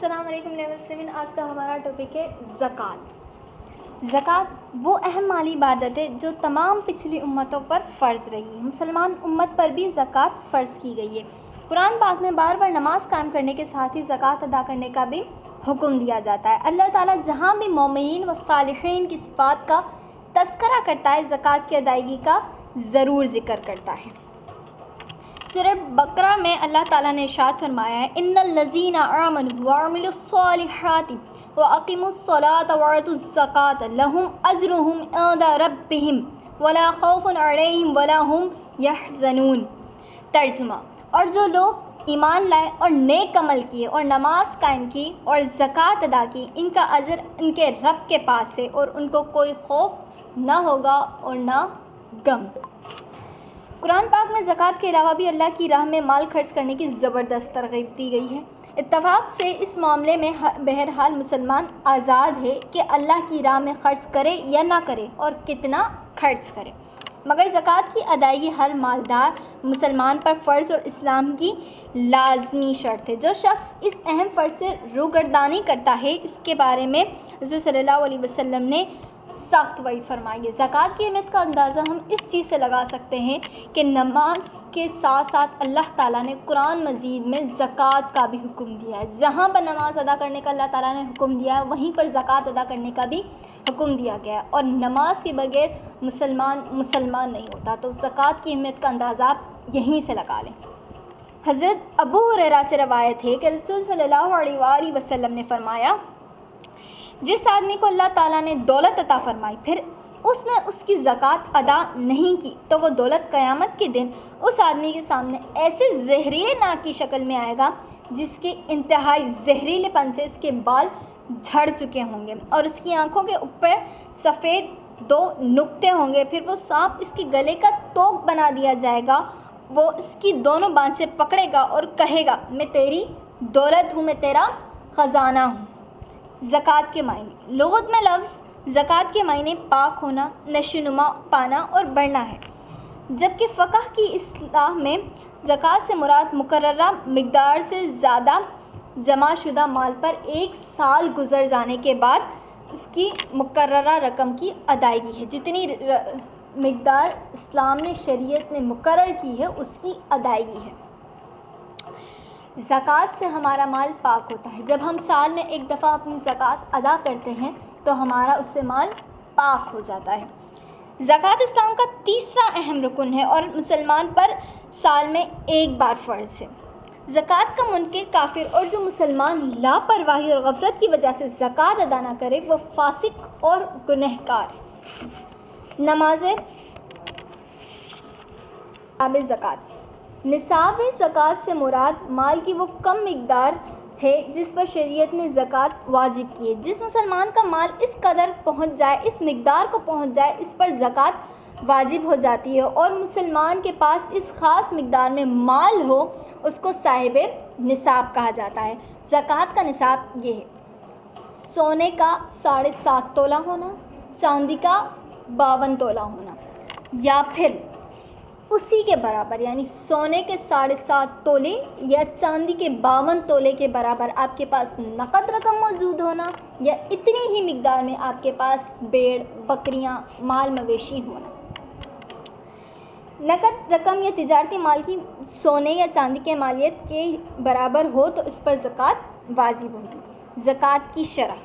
السلام علیکم لیول 7۔ آج کا ہمارا ٹاپک ہے زکوٰۃ۔ زکوٰۃ وہ اہم مالی عبادت ہے جو تمام پچھلی امتوں پر فرض رہی ہے۔ مسلمان امت پر بھی زکوٰۃ فرض کی گئی ہے۔ قرآن پاک میں بار بار نماز قائم کرنے کے ساتھ ہی زکوٰۃ ادا کرنے کا بھی حکم دیا جاتا ہے۔ اللہ تعالیٰ جہاں بھی مومنین و صالحین کی صفات کا تذکرہ کرتا ہے، زکوٰۃ کی ادائیگی کا ضرور ذکر کرتا ہے۔ سورہ بقرہ میں اللہ تعالیٰ نے ارشاد فرمایا ہے، ان الذین آمنوا وعملوا الصالحات واقیموا الصلاۃ وآتوا الزکاۃ لہم اجرہم عند ربہم ولا خوف علیہم ولا ہم یحزنون۔ ترجمہ: اور جو لوگ ایمان لائے اور نیک عمل کیے اور نماز قائم کی اور زکوٰۃ ادا کی، ان کا اجر ان کے رب کے پاس ہے اور ان کو کوئی خوف نہ ہوگا اور نہ غم۔ قرآن پاک میں زکوٰۃ کے علاوہ بھی اللہ کی راہ میں مال خرچ کرنے کی زبردست ترغیب دی گئی ہے۔ اتفاق سے اس معاملے میں بہرحال مسلمان آزاد ہے کہ اللہ کی راہ میں خرچ کرے یا نہ کرے اور کتنا خرچ کرے، مگر زکوٰۃ کی ادائیگی ہر مالدار مسلمان پر فرض اور اسلام کی لازمی شرط ہے۔ جو شخص اس اہم فرض سے روگردانی کرتا ہے، اس کے بارے میں رسول صلی اللہ علیہ وسلم نے سخت وعید فرمائی ہے۔ زکوٰۃ کی اہمیت کا اندازہ ہم اس چیز سے لگا سکتے ہیں کہ نماز کے ساتھ ساتھ اللہ تعالیٰ نے قرآن مجید میں زکوٰۃ کا بھی حکم دیا ہے۔ جہاں پر نماز ادا کرنے کا اللہ تعالیٰ نے حکم دیا ہے، وہیں پر زکوٰۃ ادا کرنے کا بھی حکم دیا گیا ہے، اور نماز کے بغیر مسلمان نہیں ہوتا۔ تو زکوٰۃ کی اہمیت کا اندازہ آپ یہیں سے لگا لیں۔ حضرت ابو ہریرہ سے روایت ہے کہ رسول صلی اللہ علیہ وآلہ وسلم نے فرمایا، جس آدمی کو اللہ تعالیٰ نے دولت عطا فرمائی پھر اس نے اس کی زکوٰۃ ادا نہیں کی، تو وہ دولت قیامت کے دن اس آدمی کے سامنے ایسے زہریلے ناک کی شکل میں آئے گا جس کے انتہائی زہریلے پن سے اس کے بال جھڑ چکے ہوں گے اور اس کی آنکھوں کے اوپر سفید 2 نقطے ہوں گے۔ پھر وہ سانپ اس کے گلے کا توق بنا دیا جائے گا، وہ اس کی دونوں بانسیں پکڑے گا اور کہے گا، میں تیری دولت ہوں، میں تیرا خزانہ ہوں۔ زکوٰۃ کے معنی۔ لغت میں لفظ زکوٰۃ کے معنی پاک ہونا، نشوونما پانا اور بڑھنا ہے، جبکہ فقہ کی اصطلاح میں زکوٰۃ سے مراد مقررہ مقدار سے زیادہ جمع شدہ مال پر 1 سال گزر جانے کے بعد اس کی مقررہ رقم کی ادائیگی ہے۔ جتنی مقدار اسلام نے شریعت نے مقرر کی ہے، اس کی ادائیگی ہے۔ زکوٰۃ سے ہمارا مال پاک ہوتا ہے۔ جب ہم سال میں 1 دفعہ اپنی زکوٰۃ ادا کرتے ہیں تو ہمارا اس سے مال پاک ہو جاتا ہے۔ زکوٰۃ اسلام کا تیسرا اہم رکن ہے اور مسلمان پر سال میں 1 بار فرض ہے۔ زکوٰۃ کا منکر، کافر اور جو مسلمان لاپرواہی اور غفلت کی وجہ سے زکوٰۃ ادا نہ کرے، وہ فاسق اور گنہگار ہے۔ نماز زکوٰۃ۔ نصاب زکوٰۃ سے مراد مال کی وہ کم مقدار ہے جس پر شریعت نے زکوٰۃ واجب کی ہے۔ جس مسلمان کا مال اس قدر پہنچ جائے، اس مقدار کو پہنچ جائے، اس پر زکوٰۃ واجب ہو جاتی ہے، اور مسلمان کے پاس اس خاص مقدار میں مال ہو، اس کو صاحب نصاب کہا جاتا ہے۔ زکوٰۃ کا نصاب یہ ہے: سونے کا 7.5 تولہ ہونا، چاندی کا 52 تولہ ہونا، یا پھر اسی کے برابر، یعنی سونے کے 7.5 تولے یا چاندی کے 52 تولے کے برابر آپ کے پاس نقد رقم موجود ہونا، یا اتنی ہی مقدار میں آپ کے پاس بھیڑ، بکریاں، مال مویشی ہونا۔ نقد رقم یا تجارتی مال کی سونے یا چاندی کے مالیت کے برابر ہو تو اس پر زکوٰۃ واجب ہوگی۔ زکوٰۃ کی شرح۔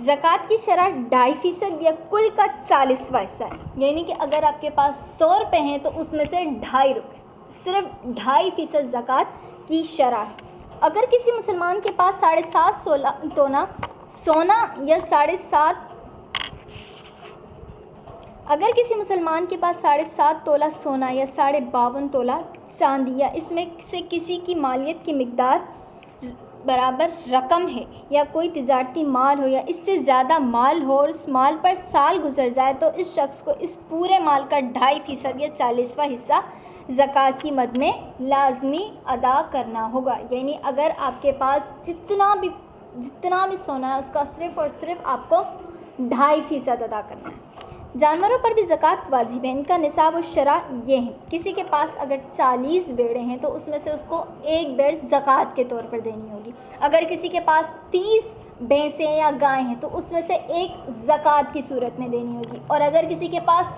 زکوٰۃ کی شرح 2.5% یا کل کا 40واں حصہ ہے، یعنی کہ اگر آپ کے پاس 100 روپے ہیں تو اس میں سے 2.5 روپے، صرف 2.5% زکوٰۃ کی شرح ہے۔ اگر کسی مسلمان کے پاس 7.5 تولہ سونا یا 52 تولہ چاندی یا اس میں سے کسی کی مالیت کی مقدار برابر رقم ہے، یا کوئی تجارتی مال ہو یا اس سے زیادہ مال ہو اور اس مال پر سال گزر جائے، تو اس شخص کو اس پورے مال کا 2.5% یا 40واں حصہ زکوٰۃ کی مد میں لازمی ادا کرنا ہوگا۔ یعنی اگر آپ کے پاس جتنا بھی سونا ہے، اس کا صرف اور صرف آپ کو 2.5% ادا کرنا ہے۔ جانوروں پر بھی زکوٰۃ واجب ہے، ان کا نصاب و شرح یہ ہیں۔ کسی کے پاس اگر 40 بھیڑیں ہیں تو اس میں سے اس کو 1 بھیڑ زکوٰۃ کے طور پر دینی ہوگی۔ اگر کسی کے پاس 30 بھینسیں یا گائیں ہیں تو اس میں سے 1 زکوٰۃ کی صورت میں دینی ہوگی، اور اگر کسی کے پاس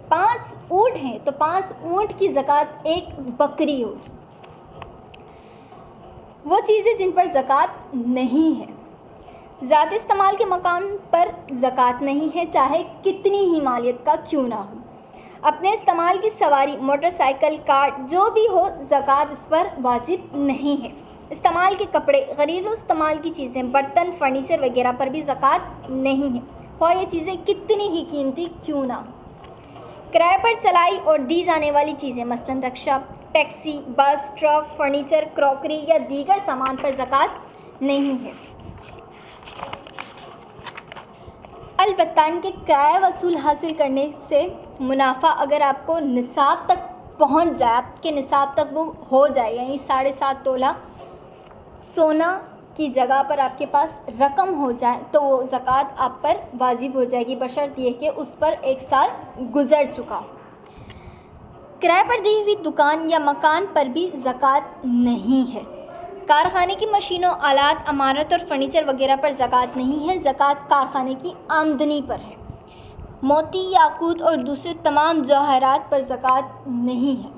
5 اونٹ ہیں تو 5 اونٹ کی زکوٰۃ 1 بکری ہوگی۔ وہ چیزیں جن پر زکوٰۃ نہیں ہے، ذاتی استعمال کے مقام پر زکوٰۃ نہیں ہے، چاہے کتنی ہی مالیت کا کیوں نہ ہو۔ اپنے استعمال کی سواری، موٹر سائیکل، کار جو بھی ہو، زکوٰۃ اس پر واجب نہیں ہے۔ استعمال کے کپڑے، گھریلو استعمال کی چیزیں، برتن، فرنیچر وغیرہ پر بھی زکوٰۃ نہیں ہے، خواہ یہ چیزیں کتنی ہی قیمتی کیوں نہ ہوں۔ کرائے پر چلائی اور دی جانے والی چیزیں مثلاً رکشہ، ٹیکسی، بس، ٹرک، فرنیچر، کراکری یا دیگر سامان پر زکوٰۃ نہیں ہے۔ البتہ ان کے کرایہ وصول حاصل کرنے سے منافع اگر آپ کو نصاب تک پہنچ جائے، آپ کے نصاب تک وہ ہو جائے، یعنی 7.5 تولہ سونا کی جگہ پر آپ کے پاس رقم ہو جائے تو وہ زکوٰۃ آپ پر واجب ہو جائے گی، بشرط یہ کہ اس پر 1 سال گزر چکا ہو۔ کرائے پر دی ہوئی دکان یا مکان پر بھی زکوٰۃ نہیں ہے۔ کارخانے کی مشینوں، آلات، عمارت اور فرنیچر وغیرہ پر زکوٰۃ نہیں ہے، زکوٰۃ کارخانے کی آمدنی پر ہے۔ موتی، یاقوت اور دوسرے تمام جواہرات پر زکوٰۃ نہیں ہے۔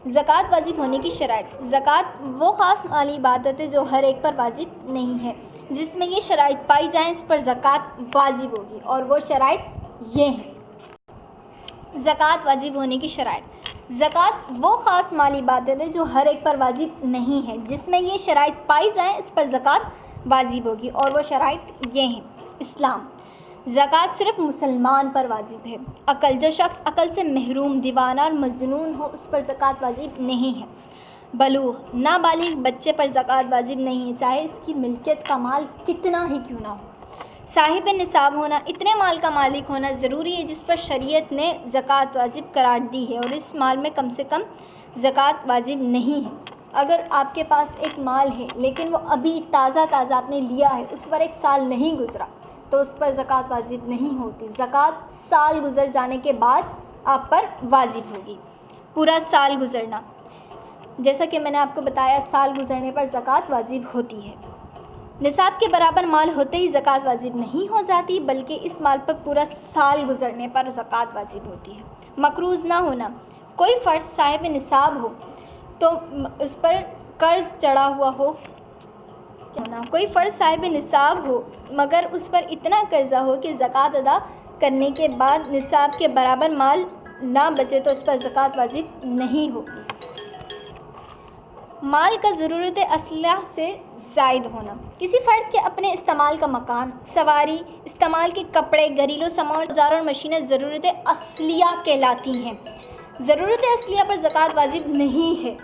زکوٰۃ واجب ہونے کی شرائط۔ زکوٰۃ وہ خاص مالی عبادت ہے جو ہر ایک پر واجب نہیں ہے، جس میں یہ شرائط پائی جائیں اس پر زکوٰۃ واجب ہوگی، اور وہ شرائط یہ ہیں۔ زکوٰۃ واجب ہونے کی شرائط۔ زکوٰۃ وہ خاص مالی عبادت ہے جو ہر ایک پر واجب نہیں ہے، جس میں یہ شرائط پائی جائیں اس پر زکوٰۃ واجب ہوگی، اور وہ شرائط یہ ہیں۔ اسلام۔ زکوٰۃ صرف مسلمان پر واجب ہے۔ عقل۔ جو شخص عقل سے محروم، دیوانہ اور مجنون ہو اس پر زکوٰۃ واجب نہیں ہے۔ بلوغ۔ نابالغ بچے پر زکوٰۃ واجب نہیں ہے، چاہے اس کی ملکیت کا مال کتنا ہی کیوں نہ ہو۔ صاحب نصاب ہونا۔ اتنے مال کا مالک ہونا ضروری ہے جس پر شریعت نے زکوٰۃ واجب قرار دی ہے، اور اس مال میں کم سے کم زکوٰۃ واجب نہیں ہے۔ اگر آپ کے پاس ایک مال ہے لیکن وہ ابھی تازہ آپ نے لیا ہے، اس پر 1 سال نہیں گزرا تو اس پر زکوٰۃ واجب نہیں ہوتی۔ زکوٰۃ سال گزر جانے کے بعد آپ پر واجب ہوگی۔ پورا سال گزرنا۔ جیسا کہ میں نے آپ کو بتایا، سال گزرنے پر زکوٰۃ واجب ہوتی ہے۔ نصاب کے برابر مال ہوتے ہی زکوٰۃ واجب نہیں ہو جاتی، بلکہ اس مال پر پورا سال گزرنے پر زکوٰۃ واجب ہوتی ہے۔ مقروض نہ ہونا۔ کوئی فرد صاحب نصاب ہو تو اس پر قرض چڑھا ہوا ہو، کوئی فرد صاحب نصاب ہو مگر اس پر اتنا قرضہ ہو کہ زکوٰۃ ادا کرنے کے بعد نصاب کے برابر مال نہ بچے تو اس پر زکوٰۃ واجب نہیں ہوگی۔ مال کا ضرورت اصلیہ سے زائد ہونا۔ کسی فرد کے اپنے استعمال کا مکان، سواری، استعمال کے کپڑے، گھریلو سامان، اوزار اور مشینیں ضرورت اصلیہ کہلاتی ہیں۔ ضرورت اصلیہ پر زکوٰۃ واجب نہیں ہے۔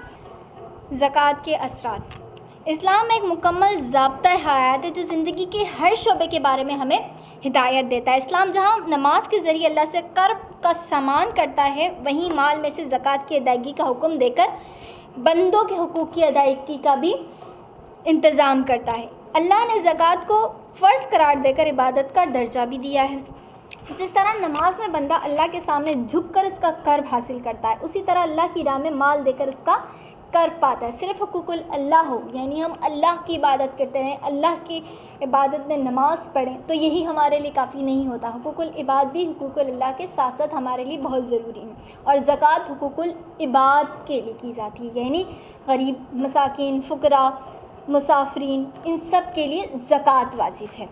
زکوٰۃ کے اثرات۔ اسلام ایک مکمل ضابطۂ حیات ہے جو زندگی کے ہر شعبے کے بارے میں ہمیں ہدایت دیتا ہے۔ اسلام جہاں نماز کے ذریعے اللہ سے قرب کا سامان کرتا ہے، وہیں مال میں سے زکوٰۃ کی ادائیگی کا حکم دے کر بندوں کے حقوق کی ادائیگی کا بھی انتظام کرتا ہے۔ اللہ نے زکوٰۃ کو فرض قرار دے کر عبادت کا درجہ بھی دیا ہے۔ جس طرح نماز میں بندہ اللہ کے سامنے جھک کر اس کا قرب حاصل کرتا ہے، اسی طرح اللہ کی راہ میں مال دے کر اس کا قرب پاتا ہے۔ صرف حقوق اللہ ہو، یعنی ہم اللہ کی عبادت کرتے رہیں، اللہ کی عبادت میں نماز پڑھیں، تو یہی ہمارے لیے کافی نہیں ہوتا۔ حقوق العباد بھی حقوق اللہ کے ساتھ ساتھ ہمارے لیے بہت ضروری ہیں، اور زکوٰۃ حقوق العباد کے لیے کی جاتی ہے، یعنی غریب، مساکین، فقراء، مسافرین، ان سب کے لیے زکوٰۃ واجب ہے۔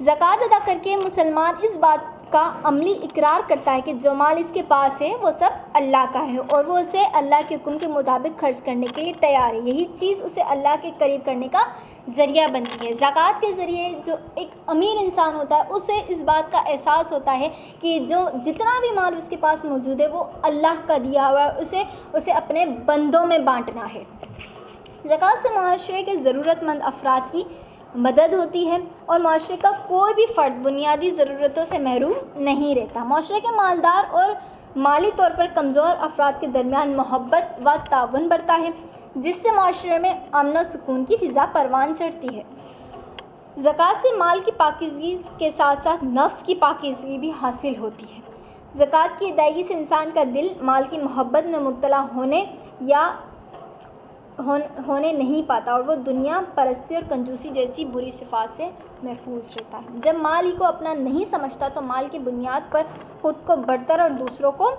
زکوٰۃ ادا کر کے مسلمان اس بات کا عملی اقرار کرتا ہے کہ جو مال اس کے پاس ہے وہ سب اللہ کا ہے، اور وہ اسے اللہ کے حکم کے مطابق خرچ کرنے کے لیے تیار ہے۔ یہی چیز اسے اللہ کے قریب کرنے کا ذریعہ بنتی ہے۔ زکوٰۃ کے ذریعے جو ایک امیر انسان ہوتا ہے اسے اس بات کا احساس ہوتا ہے کہ جو جتنا بھی مال اس کے پاس موجود ہے وہ اللہ کا دیا ہوا ہے، اسے اپنے بندوں میں بانٹنا ہے۔ زکوٰۃ سے معاشرے کے ضرورت مند افراد کی مدد ہوتی ہے، اور معاشرے کا کوئی بھی فرد بنیادی ضرورتوں سے محروم نہیں رہتا۔ معاشرے کے مالدار اور مالی طور پر کمزور افراد کے درمیان محبت و تعاون بڑھتا ہے، جس سے معاشرے میں امن و سکون کی فضا پروان چڑھتی ہے۔ زکوٰۃ سے مال کی پاکیزگی کے ساتھ ساتھ نفس کی پاکیزگی بھی حاصل ہوتی ہے۔ زکوٰۃ کی ادائیگی سے انسان کا دل مال کی محبت میں مبتلا ہونے نہیں پاتا اور وہ دنیا پرستی اور کنجوسی جیسی بری صفات سے محفوظ رہتا ہے۔ جب مال ہی کو اپنا نہیں سمجھتا تو مال کی بنیاد پر خود کو برتر اور دوسروں کو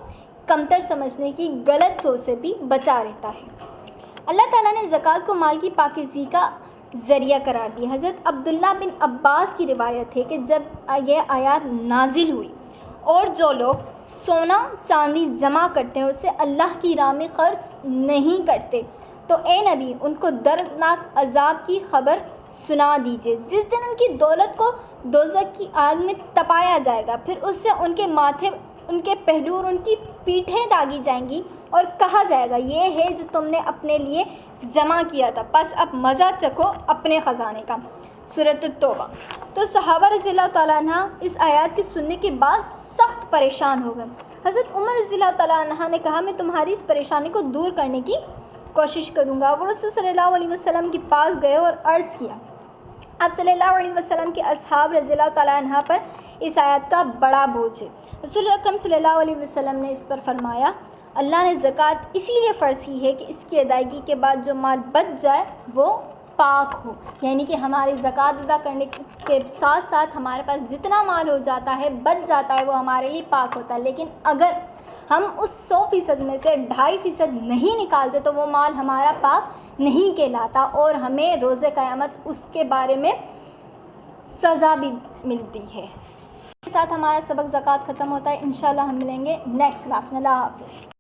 کمتر سمجھنے کی غلط سوچ سے بھی بچا رہتا ہے۔ اللہ تعالیٰ نے زکوٰۃ کو مال کی پاکیزگی کا ذریعہ قرار دیا۔ حضرت عبداللہ بن عباس کی روایت ہے کہ جب یہ آیات نازل ہوئی اور جو لوگ سونا چاندی جمع کرتے ہیں اور اسے اللہ کی راہ میں خرچ نہیں کرتے تو اے نبی ان کو دردناک عذاب کی خبر سنا دیجیے، جس دن ان کی دولت کو دوزخ کی آگ میں تپایا جائے گا، پھر اس سے ان کے ماتھے، ان کے پہلو اور ان کی پیٹھیں داغی جائیں گی اور کہا جائے گا یہ ہے جو تم نے اپنے لیے جمع کیا تھا، پس اب مزہ چکھو اپنے خزانے کا۔ سورۃ التوبہ۔ تو صحابہ رضی اللہ تعالیٰ عنہ اس آیات کے سننے کے بعد سخت پریشان ہو گئے۔ حضرت عمر رضی اللہ تعالیٰ عنہ نے کہا میں تمہاری اس پریشانی کو دور کرنے کی کوشش کروں گا۔ وہ رسول صلی اللہ علیہ وسلم کے پاس گئے اور عرض کیا۔ آپ صلی اللہ علیہ وسلم کے اصحاب رضی اللہ تعالیٰ عنہ پر اس آیت کا بڑا بوجھ ہے۔ رسول اکرم صلی اللہ علیہ وسلم نے اس پر فرمایا اللہ نے زکوٰۃ اسی لیے فرض کی ہے کہ اس کی ادائیگی کے بعد جو مال بچ جائے وہ پاک ہو، یعنی کہ ہماری زکوٰۃ ادا کرنے کے ساتھ ساتھ ہمارے پاس جتنا مال ہو جاتا ہے بچ جاتا ہے وہ ہمارے لیے پاک ہوتا ہے، لیکن اگر ہم اس 100% میں سے 2.5% نہیں نکالتے تو وہ مال ہمارا پاک نہیں کہلاتا اور ہمیں روز قیامت اس کے بارے میں سزا بھی ملتی ہے۔ اس کے ساتھ ہمارا سبق زکوٰۃ ختم ہوتا ہے۔ انشاءاللہ ہم ملیں گے نیکسٹ کلاس میں۔ اللہ حافظ۔